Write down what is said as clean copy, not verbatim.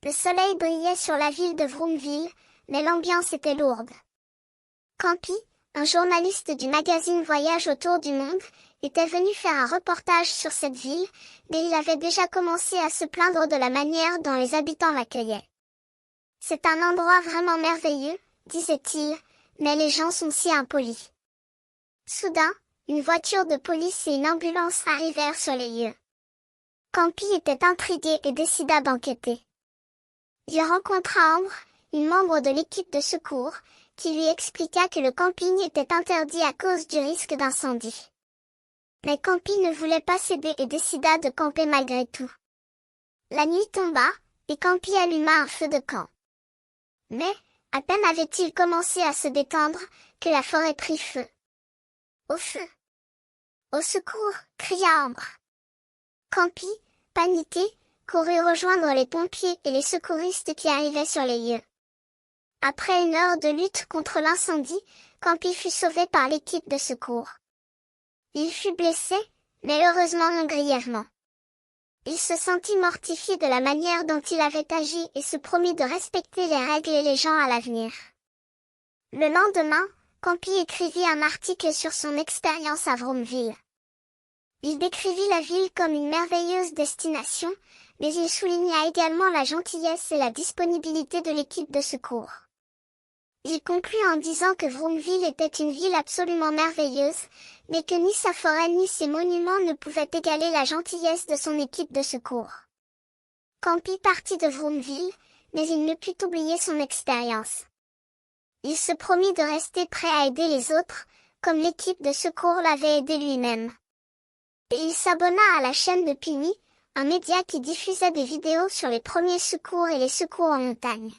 Le soleil brillait sur la ville de Vroomville, mais l'ambiance était lourde. Campy, un journaliste du magazine Voyage autour du monde, était venu faire un reportage sur cette ville, mais il avait déjà commencé à se plaindre de la manière dont les habitants l'accueillaient. C'est un endroit vraiment merveilleux, disait-il, mais les gens sont si impolis. Soudain, une voiture de police et une ambulance arrivèrent sur les lieux. Campy était intrigué et décida d'enquêter. Il rencontra Ambre, une membre de l'équipe de secours, qui lui expliqua que le camping était interdit à cause du risque d'incendie. Mais Campy ne voulait pas céder et décida de camper malgré tout. La nuit tomba, et Campy alluma un feu de camp. Mais, à peine avait-il commencé à se détendre, que la forêt prit feu. Au feu! Au secours! Cria Ambre. Campy, paniqué, courut rejoindre les pompiers et les secouristes qui arrivaient sur les lieux. Après une heure de lutte contre l'incendie, Campy fut sauvé par l'équipe de secours. Il fut blessé, mais heureusement non grièvement. Il se sentit mortifié de la manière dont il avait agi et se promit de respecter les règles et les gens à l'avenir. Le lendemain, Campy écrivit un article sur son expérience à Vroomville. Il décrivit la ville comme une merveilleuse destination, mais il souligna également la gentillesse et la disponibilité de l'équipe de secours. Il conclut en disant que Vroomville était une ville absolument merveilleuse, mais que ni sa forêt ni ses monuments ne pouvaient égaler la gentillesse de son équipe de secours. Campy partit de Vroomville, mais il ne put oublier son expérience. Il se promit de rester prêt à aider les autres, comme l'équipe de secours l'avait aidé lui-même. Et il s'abonna à la chaîne de Pini, un média qui diffusait des vidéos sur les premiers secours et les secours en montagne.